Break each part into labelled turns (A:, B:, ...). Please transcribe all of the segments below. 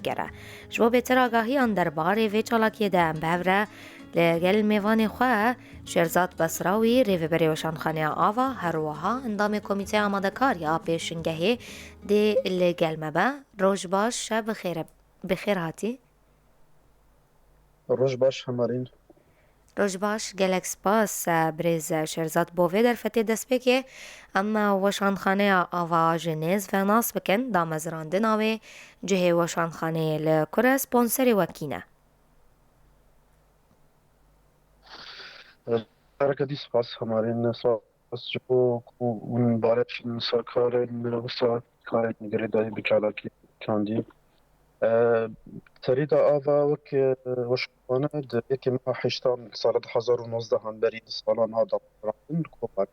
A: گره شما بهتر آگاهیان درباره وی چالاکی ده بهوره لگل میوان خواه شیرزاد بسراوی ریوبری وشانخانه آوا هروها اندام کمیته آماده کاری پیشنگهی دی لگل مبه روش باش شب بخیر هاتی
B: روش باش همارین
A: روش باش گلکس باس بریز شیرزاد بووی در فتی دست بکه اما وشانخانه آوا جنیز و ناس بکن دامزراندن آوی جهه وشانخانه لکره سپونسری وکینه
B: برکه دی سپاس همارین سپاس جو اون بارش سرکار نوسا کار نگری دایی بچالاکی کاندی تريد آوا وك وشبانه د يكي ما حشتان سالة 2019 هن بريد سالان هذا رابن كوباك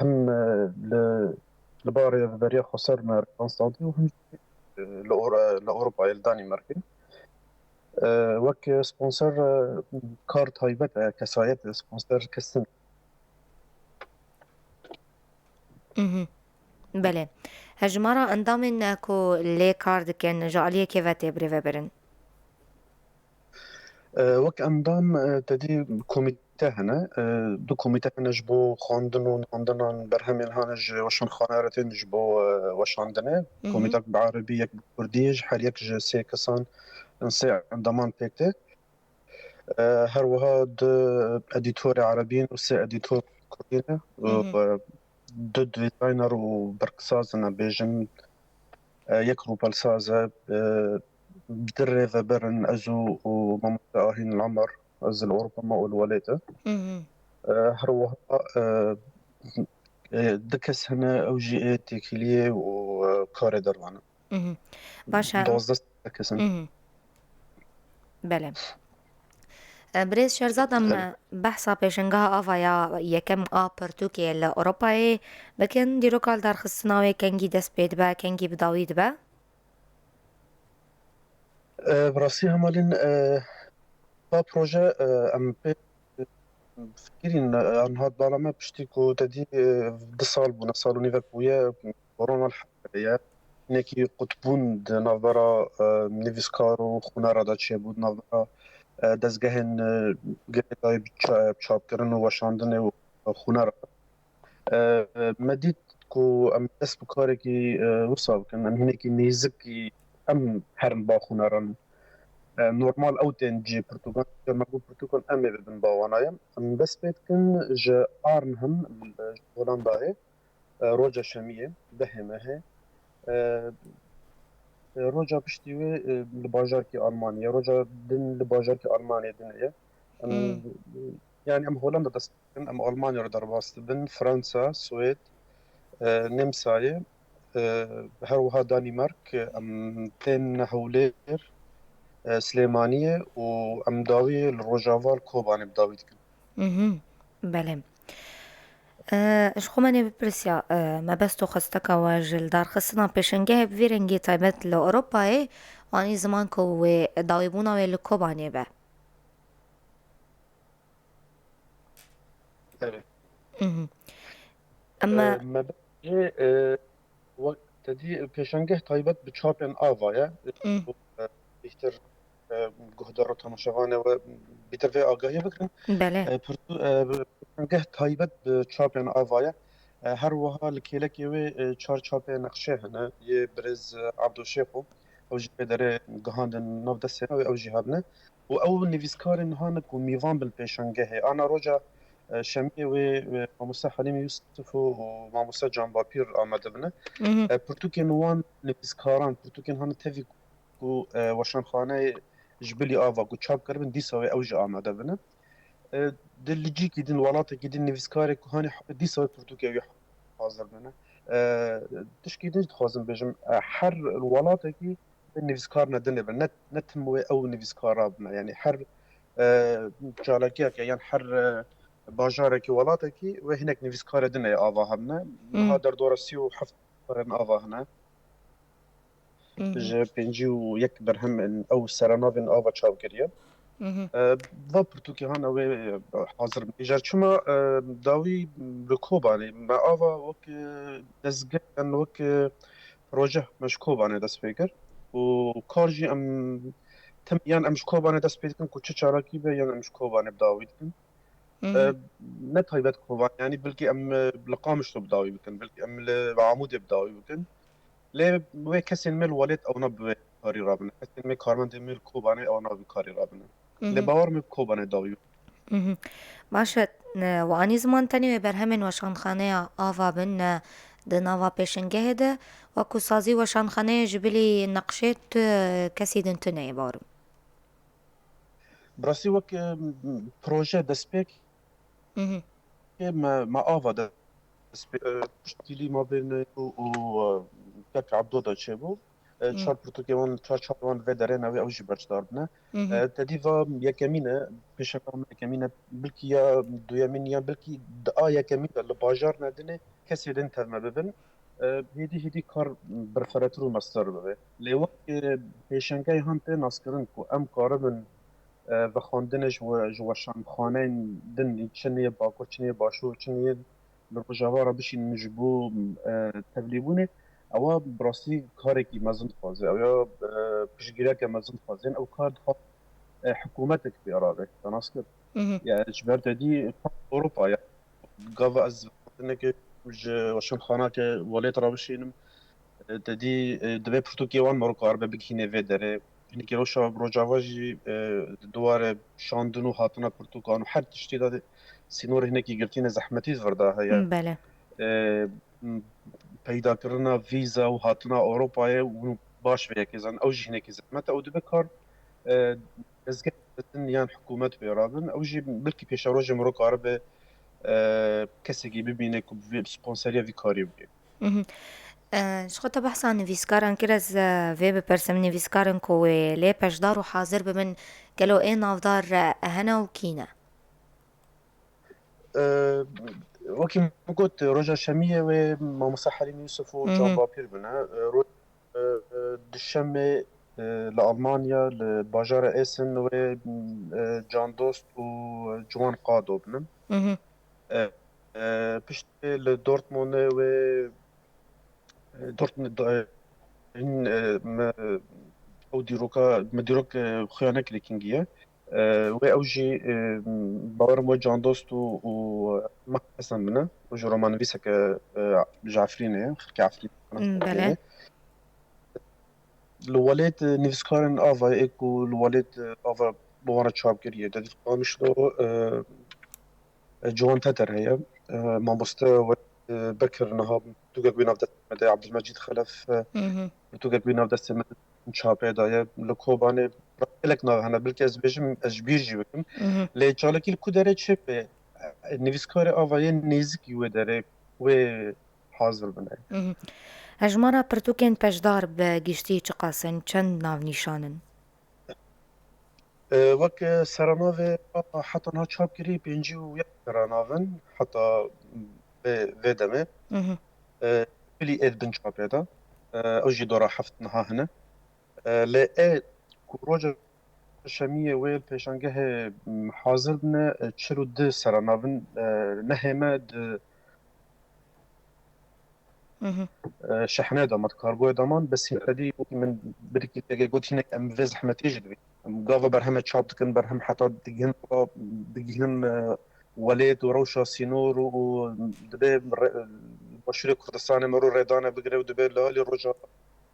B: هم لباري بريا خسر مر كونستانتي وهم لأوروبا الدنمارك وك سبونسر كارت هايبت كسايت سبونسر كسن
A: بله هجمارا اندامن اكو لي كارد كن جعليه كيفاتي بريفا برن
B: وك اندام تدي كوميته هنا دو كوميته هنا جبو خواندن و ناندنان برهمين هانج وشان خانارتين جبو وشاندنه كوميته بعربي يك بكرديج هر يك سي كسان نسي اندامان بيكته هر وها اديتور عربيين و سي اديتور كردينه دو ديزاينر و بركسازنا بيجن يك روبالسازه بدري برن أزو وممتا آهين العمر أز الأوروبا ما والولاية هروها دكس هنا أو جي إيه تيكيلية وكاري دروانا
A: باشا
B: دوز دكسن
A: بله بريز شرزادم بحثا پیشنگاه آوایا یکم پرتوکی لأوروبای بکن دیروکال در خستناوی کنگی دست بید با کنگی بداوید با
B: براسي همالين با بروجه أم فكرين عن هاد بالما بشتيكو تدي دي سال بونا سالو نيفك بويا كورونا الحالية نكي قطبون نظرة نيفسكارو خونا رادا تشي بود نظرة دزگهن گردای بچاپ کردن و وشاندن و خونا را مدید کو ام دست بکاره کی وصاب کن ام هنکی نیزکی ام هرم با خونا رن نورمال او تنجي برتقال لما اقول برتقال امي بن باوانايا ام بس بيتكن جا ارنهم هولندا هي روجا شمية بهمه هي روجا بشتوي لباجار كي ألمانيا روجا دن لباجار كي ألمانيا دنيا أم يعني أم هولندا تسكن أم ألمانيا ردرباست بن فرنسا سويد نمساية هروها دانمارك أم تين هولير سليمانية وأم داوي الروجافال كوباني بداوي تكن
A: بله اش خو منی بپرسیا ما بس تو خستک واجل در خستنا پیشنگه بویرنگی تایبت لأوروپای آنی زمان که و داویبونا و لکوبانی به اما
B: ما بجي وقت تدي بيشنجه طيبت بتشابين آفايا بيختر گهدار تماشاوانه و بیتر و آگاهی بکن
A: بله
B: پرتو تایبت چاپین آوایه هر وها لکیلکی و چار چاپ نقشه هنه یه برز عبدالشیخو او جی داره گهاندن نو دسته او جی هبنه و او نویسکار نهانه و میوان بالپیشنگه انا روجا شمیه و ماموسا حلیم یوسف و ماموسا جان باپیر آمده بنه پرتو که نوان نویسکاران پرتو که هانه تفی و وشانخانه جبلي آفا قد شاب كربن دي سوي أوج آماده بنا دل جيكي دين ولاتا كي دين نفسكاري كهاني دي سوي برتوكي حاضر بنا تشكي دين تخازن بجم حر الولاتا كي نفسكارنا دنيا بنا نتموي أو نفسكارا بنا يعني حر جالاكيا يعني حر باجاركي ولاتكي وهناك نفسكارا دنيا آفا هبنا هذا دورسيو حفظ آفا هنا ji pêncî û yek berhem ew serenavên ava çavkiriye va pirtûkê hane wê hazir bêje çima dawî li Kobanê me ava wek dezgeh wek پروژه مش کوبانه دست فکر و کارجی تم یان امش کوبانه دست فکر کو چه چاراکی به یان امش کوبانه بداوید کن نه تایبەت کوبان یعنی بلکی ام لقامش تو بداوی بکن بلکی ام لعمود بداوی بکن لێ وێ کەسێن مێل وەلێت ئەو نەبێ کاری رابنە کەسێن مێ کارمەندێ مێل کۆبانێ ئەو ناوی کاری رابنە لێ باوەڕ مێ کۆبانێ داوی
A: باشە وانی زمان تەنێ بەرهەمێن وەشانخانەیە ئاوا بن di nava pêşingehê de wekû sazî weşanxaneyê ji bilî neqşê tu kesî din tu neyê barim.
B: براستی وەک پرۆژە دەستپێک ما ئاوا پشتیلی ما بین و کەک عەبدۆدا چێبوو چار پرتوکێوان چار چاپوان vê derê navê ew jî berçdar bine tedîva yekemîne pêşekan yekemîne bilkî ya duyemîn ya bilkî di a yekemîn de li bajar nedinê kesê din tevme bibin hêdî kar birxeretir û mestar bibe lê wek pêşengehê han tê naskirin ku em karibin vexwandinê ji weşanxaneyên din çi niyê bakur çi niyê başûr çi niyê li rojava re bişînin ji bo tevlîbûnê ewa bi rastî karekî mezin dixwaze ew ya piştgirêke mezin dixwazên ew kar dixwaz hikûmetek pê rave nas kir yani ji ber tedî Ewropa ya gava ez vexwandinekê ji weşanxaneke welêt re bişînim tedî divê pirtûkê wan me karibe bigihîne vê derê hinekî rewşa rojava jî dware şandin û hatina pirtûkan û her tiştî de sînorê hinekî girtîne zehmetî virda heye peydakirina vîza û hatina Ewropayê hûn baş vê yekê zan ew jî hinekî zehmet ew dibe kar dezgeh din yan hikûmet pê rabin ew jî bilkî pêşerojê mir karibe kesekî bibîne ku sponseriya vî karî bike
A: ji xwe te behsa nivîskaran kir ez vê bipirsim nivîskarin ku wê lê peşdar û hazir bibin gelo ê navdar hene û kîne
B: وەکی گوت ڕۆژە شەمیە وێ مامۆستا حەلیمی یوسف و جان باپیر بنە دشەمێ لە ئەڵمانیا لە باژارە ئێسن وێ جان دۆست و جوان قادۆ بنن پشتێ لە دۆرتمۆنێ وێ ئەو دیرۆکە مدیرۆک خویانە کلێکینگیە وێ ئەو ژی باوەرم وە جان دۆست و مەحەسەن بنە و ژی ڕۆماننویسەکە ژافرینەیە خەرکی عەفرین li welêt nivîskarin avayê ku li welêt ava bi wan re çapkiriye dedî qamişlo Ciwan Teter heye mamoste Bekir niha pirtûkek wî navdest me Abdulmecîd Xelef pirtûkek wî navdestê me çapê daye li Kobanê gelek nav hene bilkî ez bêjim ez ji bîr jî bikim lê çalekî li ku derê çê pê nivîskarê avayê nêzîkî wê derê wê hazir bine
A: hejmara pirtûkên peşdar bi giştî çi qasin çend navnîşanin
B: wek seranavê heta niha çapkirî pêncî û yek seranavin heta vê demê bilî êd bin çapê da ew jî dora heft niha hene lê ê ku roja şemiyê wê pêşangehê hazir bine çil û di seranavin nehême di şehne damat kargoya daman besî xedî min birikî têgê got hinek em vê zehmetê jî dibîn gava berheme çap dikin berhem heta digihînin welêt û rewşa sînor û dibe başûrê Kurdistanê me ro rêdane bigire û dibe li alî roja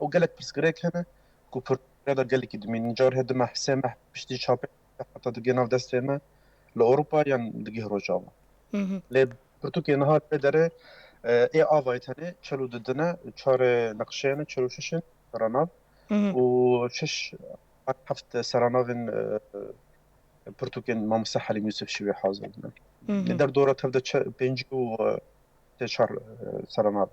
B: ew gelek pîrgirêk hene ku pirtûkê de gelekî dimînin car hê dime hesê me piştî çapê heta digê nav destê me li Ewropa yan digih rojava lê pirtûkê niha vê derê ê avayê tenê çel û didine çarê neqşeyên çel û şişên seranav û şiş heft seranavên pirtûkên mamosta Helîm Yusuf jî wê hazir bine lê derdora tev de pêncî û tê çar seranav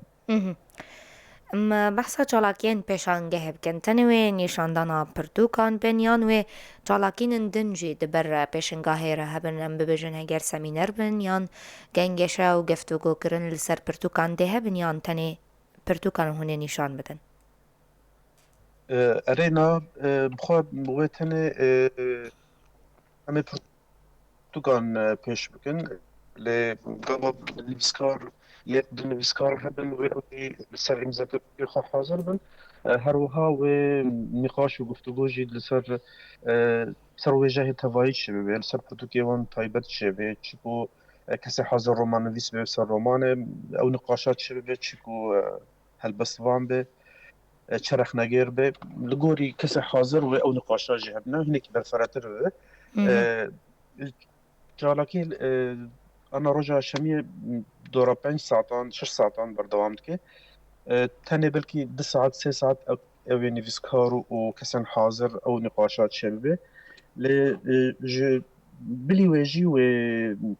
A: em behsa çalakiyên pêşangehê bikin tenê wê nîşandana pirtûkan bên yan wê çalakînên din jî di ber pêşingahê re hebin em bibêjin heger semîner bin yan gengeşa û geftûgokirin li ser pirtûkan dê hebin yan tenê pirtûkan hûn ê nîşan bidin
B: erêna bixwe wê tenê em ê pirtûkan pêş bikin lê gava nivîskar یەک نویسکار هەبن وێ لەسەر ئیمزەکردنی خۆ حاضر بن هەروەها وێ نقاش و گفتوگۆژی لەسەر سەر وێژەهێ تەواهی چێ ببێ لەسەر پرتوکێوان تایبەت چێ بێ چ بۆ کەسێ حاضر ڕۆمان نویس بێ سەر ڕۆمانێ ئەو نقاشات چێ ببێ چ و هەلبەستوان بێ چرخ نەگێر بێ li gorî kesê hazir wê ew niqaşa jî hebne hinekî berferetir be çalakî ana roja şemiyê dora 5 satan 6 satan berdewam dike tenê belkî 2 saat 3 saat ew ê nivîskar û kesên hazir ew niqaşa çêbibe lê ji bilî wê jî wê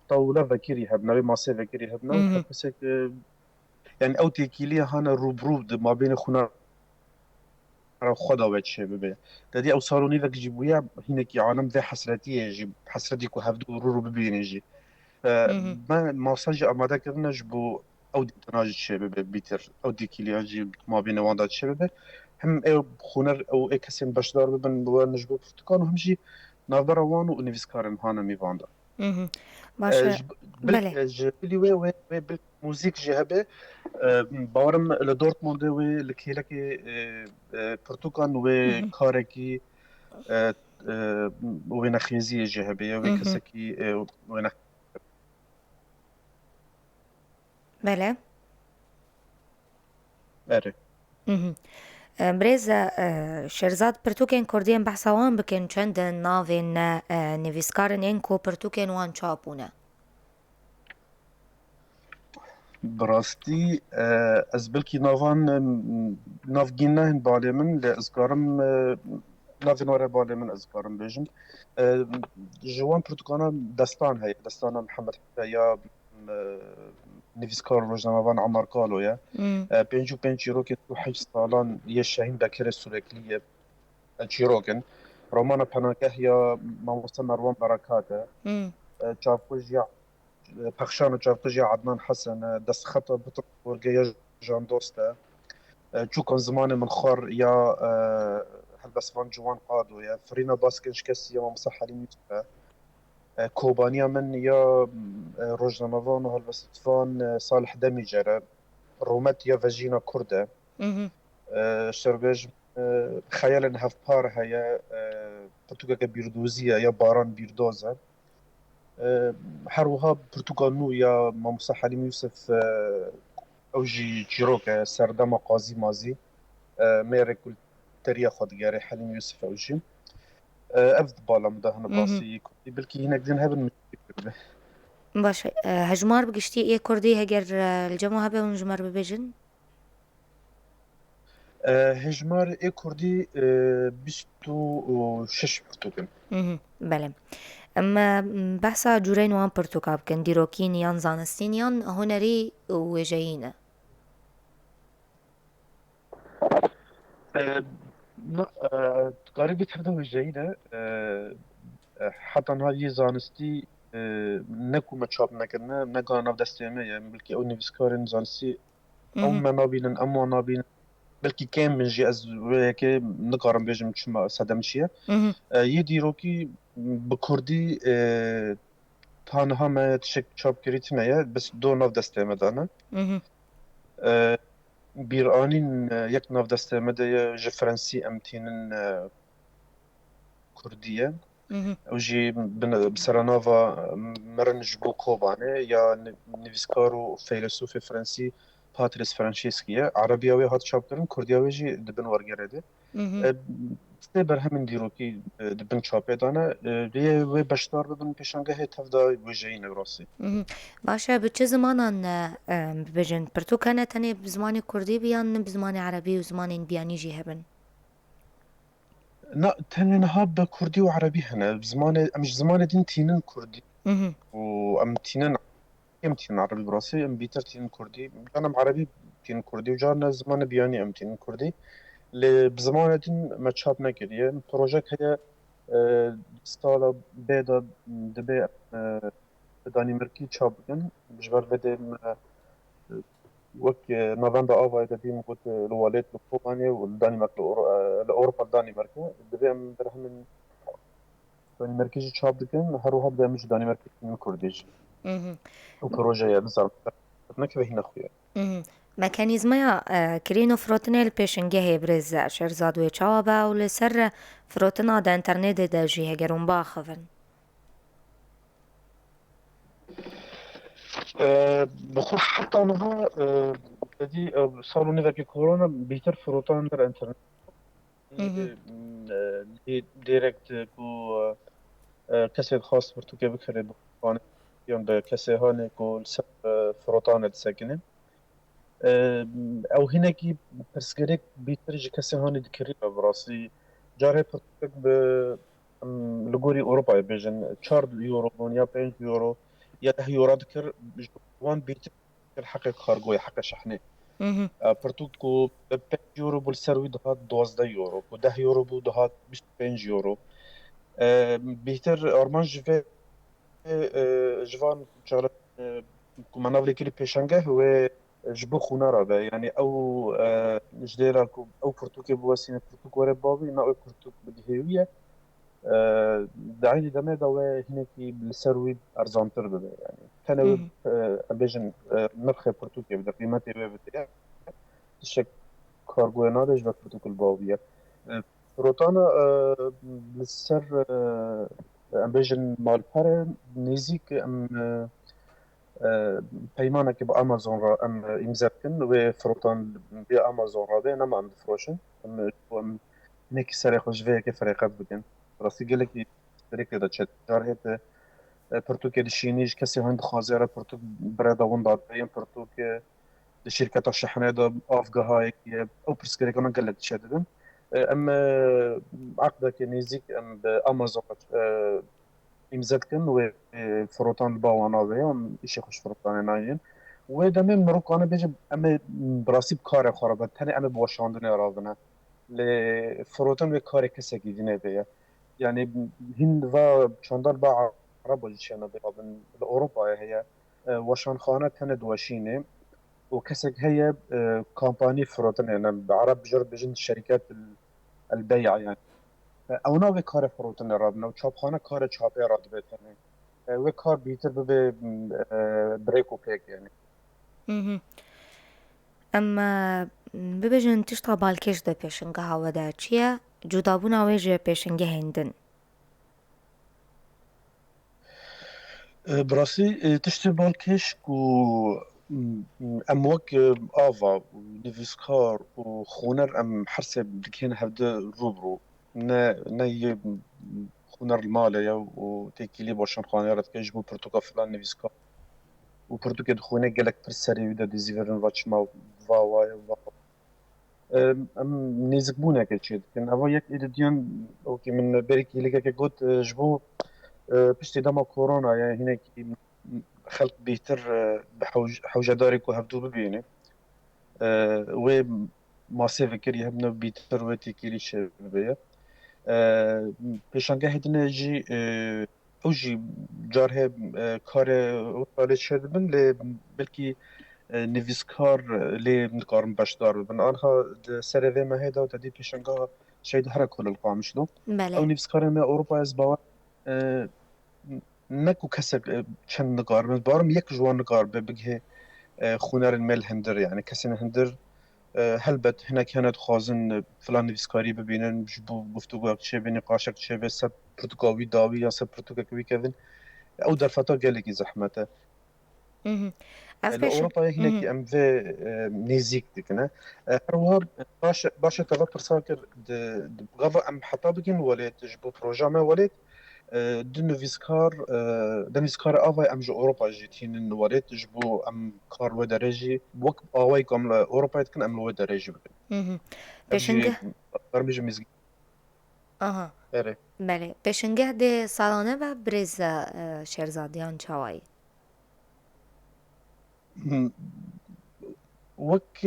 B: tawla vekirî hebne wê masê vekirî hebne her kesek yani ew têkîliya hane rûbrû di mabênê xwîna خدا وێت چێ ببێ دەدی ئەو ساڵۆنیڤێک جی بووە هینێکی عالم vê حسرەتیە jî حسرەتی ku hevdû rû rû bibînê jî me masajî amadekirine ji bo ew dîtina jî çê bibe bîtir ew dîkîliya jî mabênê wan da çê bibe hem ew xûner ew ê kesên beşdar bibin bi we ji bo pirtûkan û hem jî navbera wan û nivîskarên hane mîvan da ji bilî wê bil موزیک jî hebe bawerim li Dortmundê wê li kêlekê pirtûkan wê karekî wênexêziyê jî hebe ya wê kesekî wêne
A: بله
B: ere
A: برێزە شێرزاد پرتوکên Kurdiyên behsa wan bikin çendin navên nivîskarên ên ku pirtûkên wan çapbûne
B: bi rastî ez belkî navan navgîn nehin balê min lê ez karim navên were balê min ez karim bêjim ji wan pirtûkana destan heye destana Mihemed ya nivîskar rojnamevan Emar Kalo ye pêncû pênc çîrokên û heşt salan yê Şehîn Bekirê Sulêklî ye çîrokin romana Penageh ya mamoste Merwan Berekat e çavkuj ya pexşana çavkuj ya Adnan Hesen e destxeta Bitr Gorgeya Jan Dost e çûkan zimanê min xwar ya helbestvan Ciwan Qado ye firîna baskên şikestî ya Mamoste Helîm Yûsuf e کۆبانیا من یا ڕۆژنامەڤان و هەلبەستvan Salih Demîcer e Romet ya vejîna Kurd e şerbêj xeyalên hevpar heye pirtûkeke bîrdozî ye ya Baran Bîrdoz e her wiha pirtûka nû ya Mamoste Helîm Yûsuf ew jî çîrok e serdema Qazî Mazî mêrê kulteriya xwe digere Helîm Yûsuf ew jî ev di bala min de hene basî Kurdî belkî hinek din hebin min
A: باش هجمار بگشتی ای کردی هگر الجمع هبه اون جمر ببیجن
B: هجمار ê Kurdî 26 pirtûkin
A: بله اما بحثا جورین وان پرتوکا بکن دیروکین یان زانستین یان هنری ویجهینه
B: garibî tevde wêjeyî de heta navî zanistî ne ku me çap nekirine ne gana nav destê me ye belkî ew nivîskarên zanistî ew me nabînin em wan nabînin belkî kêm min jî ez wê yekê nikarim bêjim çima sedem çi ye yê dîrokî bi Kurdî tanha me tişek çapkirî tune ye bis do nav destê me dane bîranîn yek nav destê me de ye ji Frensî em tînin Kurdî ye ew jî bi serenava mirin ji bo Kobanê ya nivîskar û feylesûfê Frensî Patrice Franceschi ye Erebiya wê hat çapkirin Kurdiya wê jî dibin wergerê de sê berhemên dîrokî dibin çapê dane lê wê beşdar bibin pêşangehê tevda wêjeyîne rastî
A: باشه به چه زمانان ببیجن پرتوکانه تنه بزمانی کردی بیان بزمانی عربی و زمانی بیانی جی هبن
B: نا tenêniha bi Kurdî û Erebî hene zimanê em ji zimanê din tînin Kurdî û em tînin em tînin Erebî bi rastî em bîtir tînin Kurdî can em Erebî tînin Kurdî û can zimanê biyanî em tînin Kurdî lê bi zimanê din me çap nekiriye projek heye stala bê de dibe bi Danîmirkî çap bikin ji ber vedê wek navenda avayê de dîm got li welêt li Kobanê û li Danîmerk li Ewropa li Danîmerkê dibe em berhemin Danîmerkê jî çap dikin her wiha dibe em ji Danîmerkê tînin Kurdî jî ew projeye nizam نكره هنا خويا.
A: ميكانيزميا كرينو فروتني البيشنجه برز شرزاد ويتشابا ولسر فروتنا دا انترنت دا جيه جرون باخفن
B: بخصوص حتى أنها الذي صاروا نذاك كورونا بيتر فروتان در انترنت اللي ديريكت كو كسر خاص برتوكي بكري بخواني يوم ده كسر هاني كو السر فروتان الساكنة او هنا كي برسكريك بيترج كسر هاني دكري براسي جاره برتوك ب لغوري اوروبا بيجن 4 يورو يا 5 يورو يا 10 يورو ذكر وان بيتر حق خارجوي حق شحنه برتوك كو 5 يورو بالسروي دهات 12 يورو كو 10 يورو بو دهات 25 يورو بيتر ارمان جوان شغله كما نافلي كلي بيشانجه هو جبو خونا رابع يعني او جديرا او برتوك بواسينه برتوك ورا بابي نا او برتوك بدهويه دعيني دمه دوا هناكي بالسروي ارزانتر بده يعني تناوب بيجن نرخ برتوك بده قيمته بده تشك كارغو نادج و برتوك البابيه روتانا بالسر ام بيجن مال بره نزيك ام پیمانه با امازون را ام امضا کن و فروتان بیا امازون را به نم ام دفروشن ام نکی سر خوش وی که فرقت بکن راستی گله کی فرق دا چه جار هت پرتوک دشینیش کسی هند خازیاره پرتوک برای داون داد بیم پرتوک شرکت الشحنه دا افگاهای که او پرسکری کنن گله چه دادن ام عقده که نزیک ام به امازون امضا کن و فروتان باوانا ویم ایش خوش فروتان ناین و دم مروکانه بیچ ام براسیب کار خرابه تنی ام باشاندن رابنه ل فروتان و کار کسی گیدینه بیا يعني هند و چندان با عرب وجشنا بيابن الأوروبا هي وشان خانة هند وشينة وكسك هي كامباني فروتن يعني بعرب جرب بجن شركات البيع يعني او ناوی کار فروتن راد نو چاپخانه کار چاپی راد بتنه و کار بیتر به بریک و پیک يعني
A: اما ببجن تشتا بالكش دا بيشنجه هوا دا چيه جدابونا ويجي بيشنجه هندن
B: براسي تشتي بالكيش كو اموك افا ونيفيسكار وخونر ام حرسه بدكين هبدا روبرو نا خونر المالية وتيكيلي باشن خانه رات كيجبو برتوكا فلان نيفيسكار وبرتوكا دخونه قالك برساري ودا ديزيفرن واتشما فاواي ام نيزك بونا كتشيد كان افا يك ايديان اوكي من بريكي ليكا كقول جبو پشتی دما کرونا يعني هنا خلق بيتر بحوجة دارك وهبدو ببينه و ماسه فكر يهبنا بيتر وتيكيلي شبيه پیشانگه هدنا جي اوجي جاره کار وطالت شد بن بلكي نویسکار لی نکارم باشدار بن آنها سر ما هيدا وتدي پیشانگه شيء هر كل القامش له او
A: بله
B: نویسکار ما اوروبا از باور نكو كسب چند نقار من بارم يك جوان نقار ببقى خونار الميل هندر يعني كسن هندر هلبت هنا كانت خازن فلان نفسكاري ببينن جبو گفتگو چه بين قاشق چه به سب پرتغاوي داوي یا سب پرتغاوي كذن او در فتا گلگی زحمته
A: از بيشن
B: الاوروبا هنا كي ام في نيزيك ديكنا هو باش تبع برساكر غضا ام حتى بكن ولا تجبو بروجرام ولا دو نویسکار آوای ام جو اوروبا جیتین نوارد جبو ام کار و درجی وک آوای کام اوروبا کن ام لو درجی بکن ام جی
A: بيشنجه
B: برمیج میزگی
A: آها
B: اره
A: بله بيشنجه ده سالانه و برز شرزادیان چاوایی
B: وک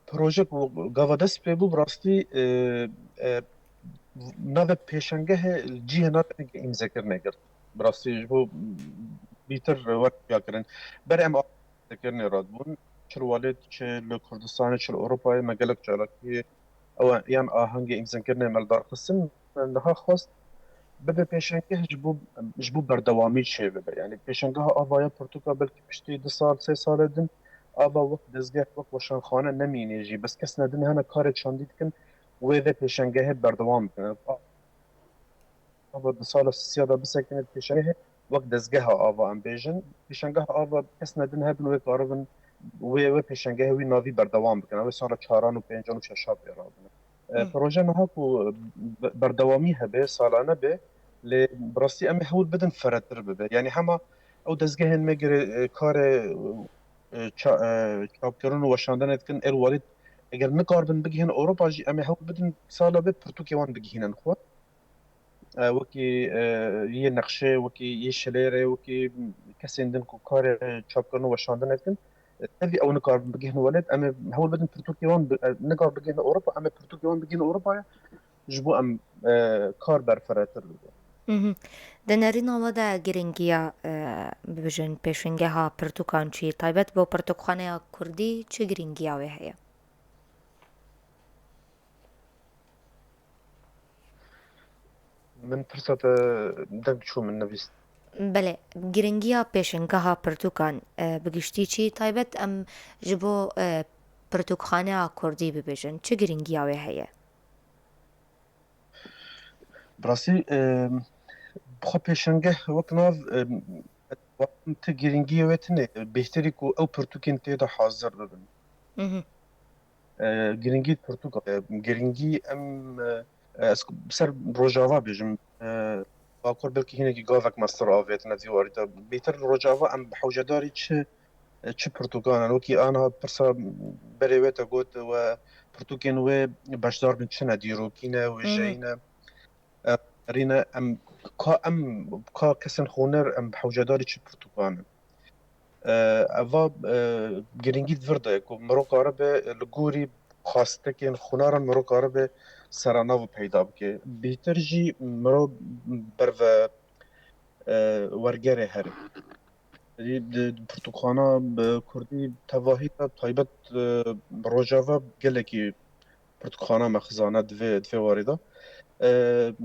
B: پروژه گاوا دست پی بو براستی ناو پیشنگه جیه نات امضا کرنه کرد براستی جبو بیتر وقت یا کرن بر ام ذكرني رادبون شل والد شل كردستان شل أوروبا مجالك جالكي أو يعني آهنگ إمزان كرنا مال دار خصن لها خواست ببه پێشەنگە ji bo berdewamî çê bibe. Yani pêşengeha avaya Portugal belkî piştî 2 sal 3 sale din ava wek dezgeh wek weşanxane nemînê jî bes kes nedin hene karê çandî dikin wê ve pêşengehê berdewam bikin. Ava 2 sala sisiya da bisekine pêşengehê wek dezgeha ava em bêjin. Pêşengeha ava kes nedin hebin wê karibin wê pêşengehê wî navî berdewam bikin. Ew ê sala çaran û pêncan û şeşa pê rabin. Proje meha ku berdewamî hebe salane bê lê bi rastî em ê hewl bidin feretir bibe. Yani hema ew dezgehên me girê karê çapkirin û weşandinê dikin êr welî eger nikarbin bigihîn Ewropa jî em ê hewl bidin sala bê pirtûkê wan bigihînin xwe. Wekî yê nexşê, wekî yê şilêrê, wekî kesên din ku karê çapkirin û weşandinê dikin tevî ew nikarbin bigihîn welêt em ê hewl bidin pirtûkê wan nikar bigihîn Ewropa em ê pirtûkê wan bigihîn Ewropayê ji bo em kar berfirehtir bibe.
A: Di nerîna we de girîngiya bibêjin pêşengeha pirtûkan çi taybet bo pirtûkxaneya Kurdî çi girîngiya wê heye?
B: Min pirsata deng çû min nivîst.
A: Belê girîngiya pêşengeha pirtûkan bi giştî çi taybet em ji bo pirtûkxaneya Kurdî bibêjin çi girîngiya wê heye?
B: Bi rastî xwe pêşengeh wek nav ti girîngiyê we tune bêhterî ku ew pirtûkên tê de hazir bibin. Girîngî Portugal girîngî em ez ser Rojava bêjim bakur belkî hinekî gavek mestir avêtine vî warî de bêhtir Rojava em bi hewcedarî çi pirtûkanan wekî aniha pirsa berê wê te got we pirtûkên wê beşdar bin çi ne dîrokî ne wêjeyî ne rîne em ka kesên xûner em bi hewcedarî çi pirtûkanin. Eva girîngî vir de ku mirov karibe li gorî xastekên xûnaran mirov karibe seranav peyda bike. Bêhtir jî mirov berve wergerê here. Di pirtûkxana Kurdî tevahî de taybet bi Rojava gelekî pirtûkxana me xizane divê warî de.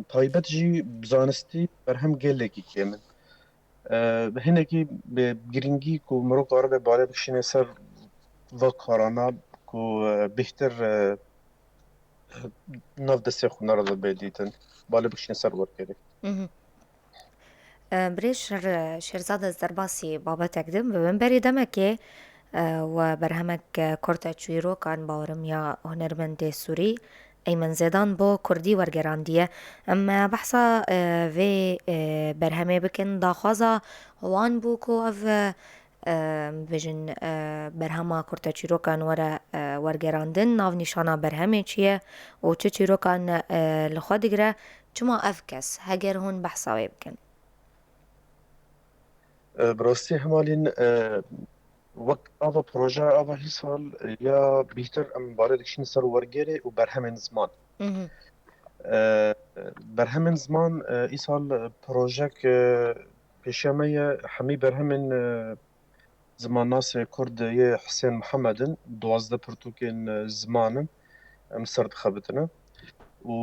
B: Taybet jî bi zanistî berhem gelekî kêm in. Hinekî girîngî ku mirov karibe balê bişîne ser ve karana ku bêhtir nav destê xûnera de bêdîtin balê bişîne ser wergerê.
A: برێ شێرزاد ez derbasî babetek dim bi min berî demekê we berhemek Kurta çîrokan bawerim ya hunermendê Sûrî Eymen Zêdan bo Kurdî wergerandiye em behsa vê berhemê bikin daxwaza wan bû ku ev bêjin berhema Kurta çîrokan were wergerandin navnîşana berhemê çi ye û çi çîrokan li xwe digire çima ev kes heger hûn behsa wê bikin.
B: Bi rastî hemalîn wek ava proje ava hî sal ya bîhtir em balê dikişîn ser wergerê û berhemên ziman. Berhemên ziman îsal projek pêşiya me ye hemî berhemên zimannasê Kurd yê Hisên Mihemedin 12 pirtûkên zimanin em ser dixebitine û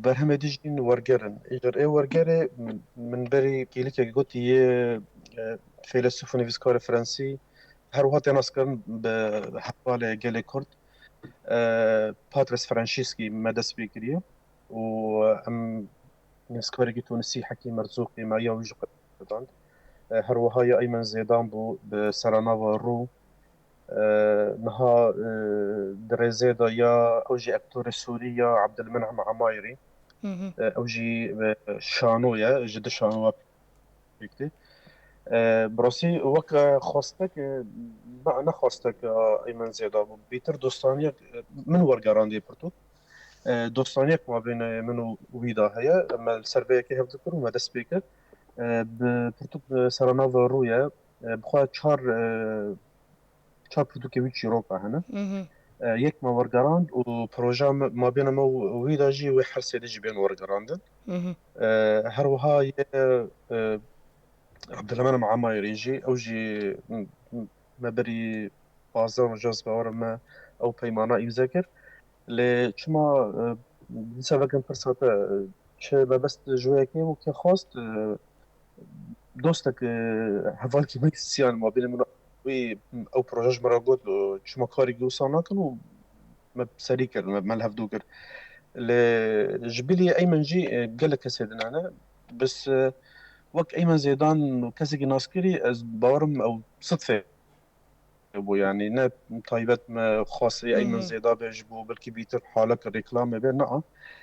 B: berhemê dî jî wergerin. Îger ê wergerê min berî kêlikek gotî yê fêlesûf û nivîskarê Frensî her wiha tê naskirin bi hevalê gelê Kurd Patres Franşîskî me dest pê kiriye û em nivîskarekî Tunîsî Hekîm Merzoqî me ya wî jî qedand. Her wiha ya Eymen Zêdan bû bi seranava Rû niha di rêzê de ya ew jî ektorê Sûrî ya Abdilmenem Emayirî ew jî şano ye ji di şanowa pêktî. Bi rastî wek xwastek ne xwastek Eymen Zêda bû bêhtir dostaniyek min wergerandiye pirtûk dostaniyek mabênê min û wî de heye me li ser vê yekê hev dikir û me dest pê kir bi pirtûk seranava Rû ye bixwe çar pirtûkê wî çîroka hene yek me wergerand û projeya mabêna me û wî de jî wê her sê de jî bên wergerandin. Her wiha yê Abdilmenem Emayirî jî ew jî me berî 15 roja bawer me ew peymana îmza kir lê çima dîsa vekin pir sate چه ببست جویکی و که خواست دوستك هفالكي مكسيان ما بين من وي او بروجاج مرا قلت له شما كاري جو صاناكن و ما بسريكر ما الهفدوكر جبلي ايمن جي قال لك سيدنا انا بس وك ايمن زيدان وكاسي ناسكري از باورم او صدفه بو يعني نه تایبەت ما خاصی ایمن زیدا بهش بو بلکی بیتر حالك ريكلام به نه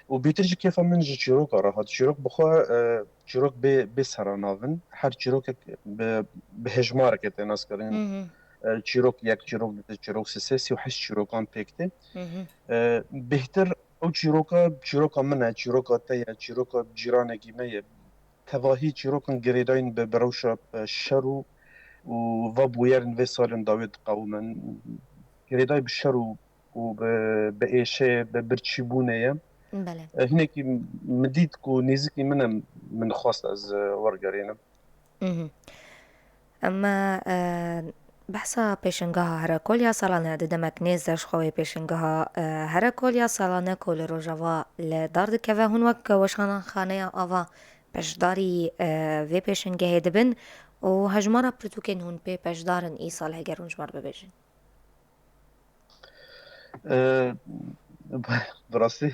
B: و بیتر جی کیف من جی چیروک راحت چیروک بخوا چیروک به سراناون هر چیروک به هجمار که تناس کردن چیروک یک چیروک دو چیروک سه و هشت چیروکان پکته بهتر او چیروکا منه چیروکا تیه چیروکا جیرانه گیمه تواهی چیروکن گریداین به بروشا شرو و بويرن في سالن داوود قوما كريداي بالشر وبإيشة ببرتشيبونية
A: بله.
B: هناك مديد كو نيزكي من خاص از ورقرينا
A: اما بحثا پیشنگاه هر کلیا سالانه ددمک نیز درش خوی پیشنگاه هر کلیا سالانه کل روجوا لدارد که و هون وک وشان خانه آوا پشداری و پیشنگاه دبن و هجمارا پرتوکن هون پی پشدارن ای سال هگر هنجمار ببیجن
B: براسي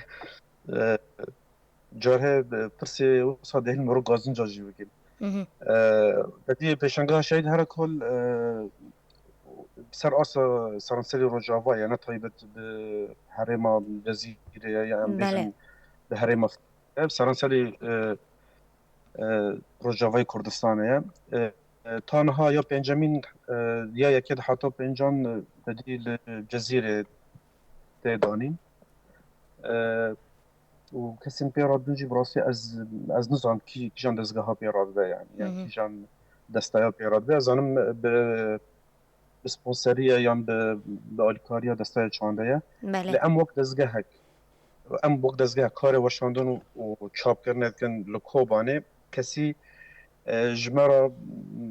B: جاره برسي وصاد هل مرو غازن جاجي وكيل بدي بيشنغا شايد هر كل بسر آسا سرانسلی روجاوا يعني طيبة بهرما وزير يعني
A: بله.
B: بيجن بهرما سرانسلی روجاوای کردستانه تانها یا پنجمین یا یکی حتی پنجان بدیل جزیره تیدانین و کسی پیراد بنجی براسی از نظام کی جان دزگاه ها پیراد به يعني کی جان دستایا پیراد به از آنم به سپونسریه یا به آلیکاریا دستای چانده
A: بله.
B: لأم وقت دزگاه ام وقت دزگاه کار وشاندن و چاپ کردن کن لکوبانه کسی جمرة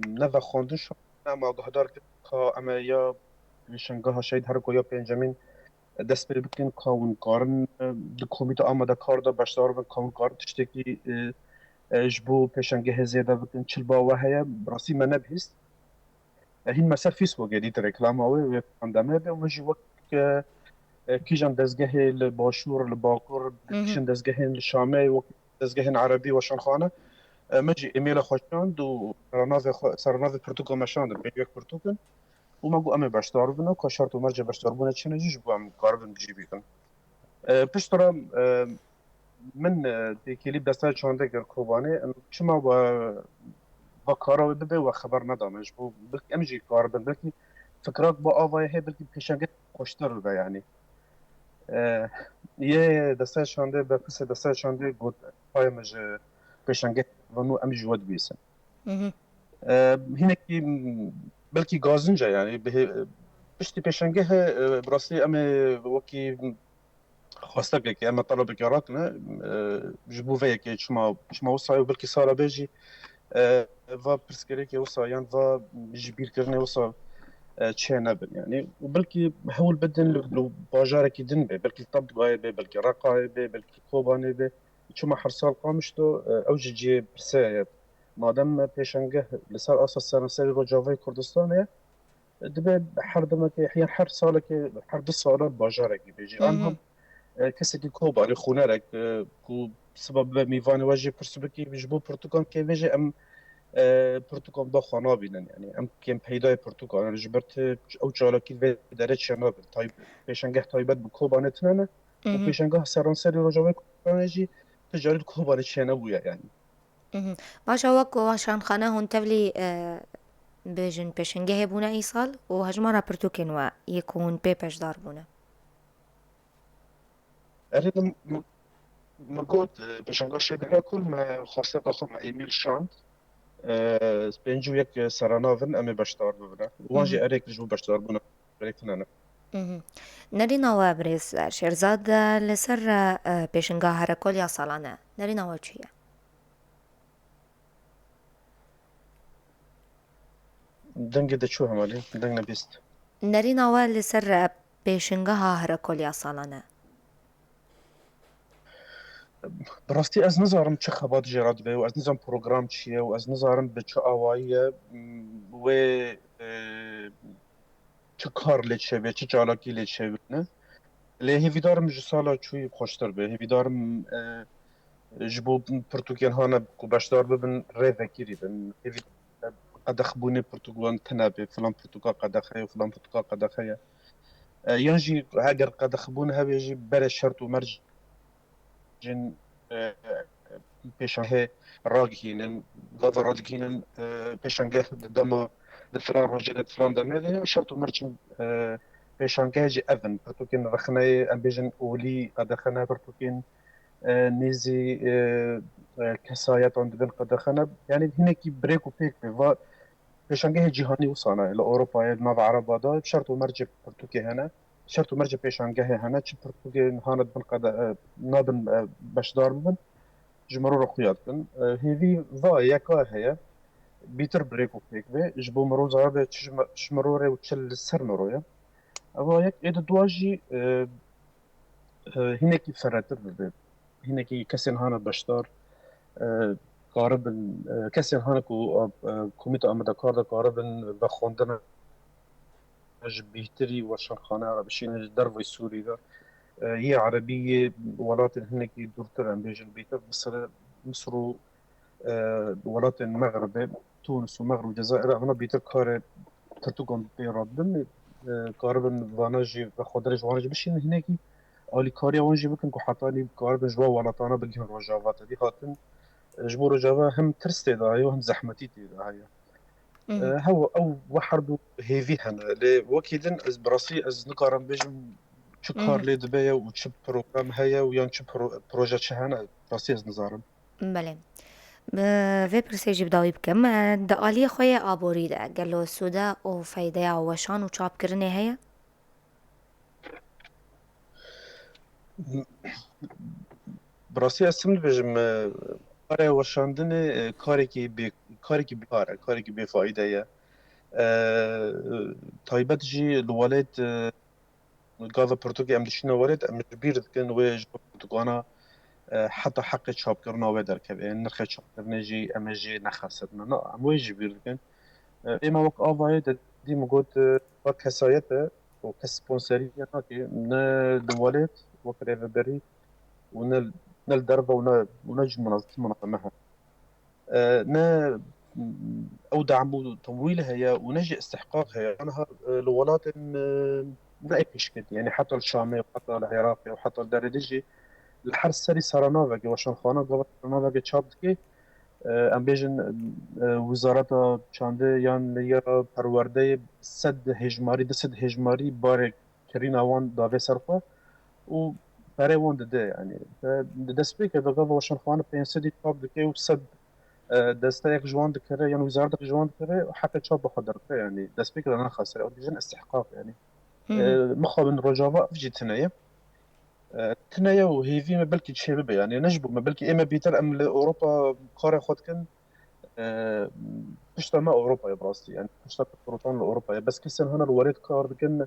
B: نذا خوندن شو اما قهدار كا اما يا شنگاه شاید هر کویا پنجمین دست بر بکن کاون کارن د کمیته آماده کار دا باشدار بکن کاون کار تشتکی جبو پشنگه زیاده بکن چل با و هیا براسی من نبهست هین مثلا فیسبوک دیت رکلام اوه و پاندامه به وجه وقت کیجان دزگه لباشور لباکور کیجان دزگه لشامه و دزگه عربی و شانخانه مجي ايميل خوشاند و سرناف پرتوكو مشاند بيك پرتوكن وما قو امي باشتار بنا كشرط ومرجع باشتار بنا تشنا جيش بو ام قاربن بجي بيكن پشترا من دي كليب دستا چانده گر كوباني چما با کارا بده و خبر ندامش بو بلك امجي قاربن بلكي فكرات با آوای هي بلكي پیشنگه خوشتر به يعني یه دستا چانده به پس دستا چانده گود پایمج پیشنگه ونو امجي ود بيسن هناك بلكي غازنجا يعني بشتي بيشنجه براسي اما وكي خواستك اما طلبك راكنا جبو فيك شما وصاي بلكي صار بيجي فا برسكريك وصا يعني فا جبير كرني وصا تشينا بن يعني وبلكي حول بدن لو باجارك يدن بي بلكي طب باي بي بلكي رقاي بي بلكي كوباني بي شما حرصال قامشتو او جي برسايا مادام پیشنگه لسر اساس سرانسری رجاوای کردستانه دبه هر دمه که احیانا هر ساله که هر دو ساله باجاره کی بیجی آن هم کسی که کوبانی خونه رک کو سبب میوان واجه پرسبکی بجبو پرتوکان که بیجی ام پرتوکان دا خانا بینن یعنی ام کم پیدای پرتوکان جبرت او چالاکی و داره چنا تایب پیشنگه تایبت به کوبانه تنه و پیشنگه سرانسری رجاوای کردستانه جی تجارت کوبانه چنا بویا يعني
A: باشا وك وشان خانه هون تبلي بيجن پیشنگه بونه ای سال و هجمارا پرتوکن و يكون بي پشدار بونه
B: أنا موجود بشنگاه شده کل ما خواسته داخل ما ایمیل شاند بینجو یک سراناون امی باشدار ببینه وانجی اریک جو باشدار بونه بریتنانه
A: نرينا وابرز شيرزاد لسر پیشنگاه هر کلیا سالانه نرينا و چیه
B: دنگ ده چو همالی دنگ نبیست
A: نرينا و لسر پیشنگاه هر کلیا سالانه
B: براستي از نظرم چه خبات جرات به و از نظرم پروگرام چیه و از نظرم به چه آواییه و چه کار لیچه به چه چالاکی لیچه نه لی هیوی دارم جو سالا چوی خوشتر به هیوی دارم جبو پرتوکین هانا کو باشدار ببن ری وکیری بن هیوی قدخ بونی پرتوگوان تنابه فلان پرتوگا قدخه و فلان پرتوگا قدخه ينجي هاجر قدخ بون هبيجي بلا شرط ومرج جن پیشانگه راگهینن گاو راگهینن پیشانگه دما دفران روجه دفران دمه شرط مرچم پیشانگه جی اون پرتوکین رخنه ام بیجن اولی قدخنه پرتوکین نيزي كسايات عند بين قدخنه يعني هناك بريك وبيك و پیشانگه جهانی وصانا الى اوروبا ناف عربا دا شرط مرجع برتوكي هنا شرط مرجع پیشانگه هنا چ برتوكي هاند بن قد نابن بشدار من جمرو رخيات بن هذي ضا يكا هي بيتر بريكو بيك بي جبو مرو زاد شمروري وتشل السر مرويا اما يك ايد دواجي هناكي فراتر هناكي كسن هانا بشدار قاربن كسن هانا كوميتا امدكار دا قاربن بخوندن بيهتري وشرخانة على بشين درب سوري دا هي عربية ولات هناك دورتر عن بيجن بيتر مصر ولات المغرب تونس ومغرب والجزائر أنا بيتر كار ترتقون بيرادن كاربن وانجي بخدرج وانجي بشين هناك أولي كاريا وانجي بكن كحطاني كاربن جوا ولاتانا بلجن رجاوات دي خاطن جبور رجاوا هم ترستي داهي وهم زحمتي داهي هو او وحردو هيفي هنا لي وكيدن از براسي از نقارن بيجم چه کار لید بیا و چه پروگرام هیا و یا چه پروژه چه هنه براسي از نظرم
A: بله في برسيجي بداوي بكم دا آلية خويا آبوري دا قالو سودا و فايدة وشان و چاپ کرنه هيا
B: براسي اسم بيجم کار وشاندن کاری کی بیکاره کاری کی بیفایده یا تایبت جی الوالد قاذا برتوكي ام دشنا ولد ام جبير كان ويج برتوكانا حتى حق شاب كرنا ودر كبه نرخ شاب كرنا جي ام جي نخسرنا نا ام ويج جبير كان اما وقت افاي دي مقود كسايته وكسبونسرية كي نا الوالد وكريف بري ونل دربه ونجم منظمها نا او دعم تمويلها يا ونجي استحقاقها انا الولات لا يشكل يعني حتى الشامي وحتى العراقي وحتى الدردجي الحرس سري سرنافك وشان خانه قبل سرنافك تشابتكي ام بيجن وزارة چانده یان لیا پرورده سد هجماری ده سد هجماری بار کرین اوان داوه سرخوا و برای وان ده يعني دست بيك اذا قبل وشان خانه بين سدي تشاب دكي و سد دسته یک جوان دكره يعني وزارة جوان دكره حتى تشاب بخدر يعني دست بيك انا خاسر او بيجن استحقاق يعني مخابن رجاوة في تنايا تنايا وهيفي ما بلكي تشيبه يعني نجبو ما بلكي اما بيتر ام لاوروبا قاره خود كان بشتا ما اوروبا يا براستي يعني بشتا بروتون لاوروبا بس كسن هنا الوريد كار كان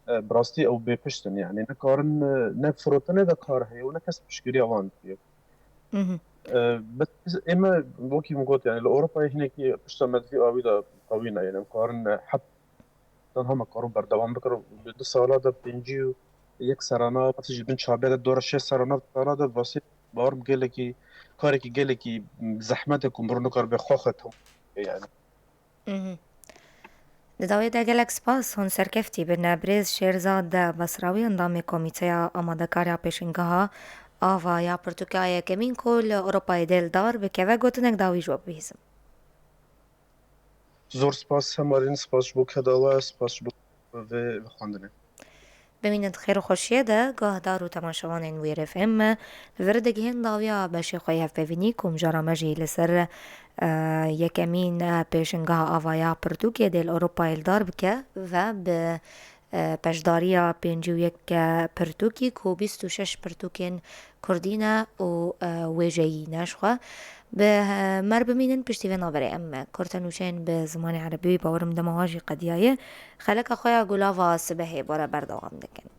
B: براستي او بيبشتن يعني نكارن نفروتن دا كار هي ونكس بشكري اوان بس اما بوكي مقول يعني لاوروبا هناك بشتا مدفي اوي دا قوينا يعني مقارن حتى هم کارو بردوام بکر دو سالا دا پنجیو یک سرانا پس بین چابه دور 6 سرانا سالا دا واسه بارم گله کی کاری کی گله کی زحمت کوم برونو کار به خوختم يعني
A: داوی دا گلک سپاس هون سرکفتی بنا برز شیرزاد بصراوی اندام کمیته آمادکاریا پیشنگاه آوا یا پرتوکای کمین کل اروپای دل دار به که گوتنک داوی جواب بیزم
B: زور سپاس همارین سپاس بو کداوا سپاس بو و خواندنه
A: بمینند خیر و خوشیه ده گاه دار و تماشاوان این ویر اف ام ورده گهین داویا باشی خواه هف ببینی کم جارا مجی لسر یکمین پیشنگاه آوایا پرتوکیه دل اروپای دار بکه و به پشداریا 51 پرتوکی کو 26 پرتوکین کردینه و ویجهی نشخوا به مر بمینن پشتیوه ناوره ام کرتنوشین به زمان عربی باورم دمواجی قدیایه خلق خویا گلاوا سبهی بارا بردوام دکن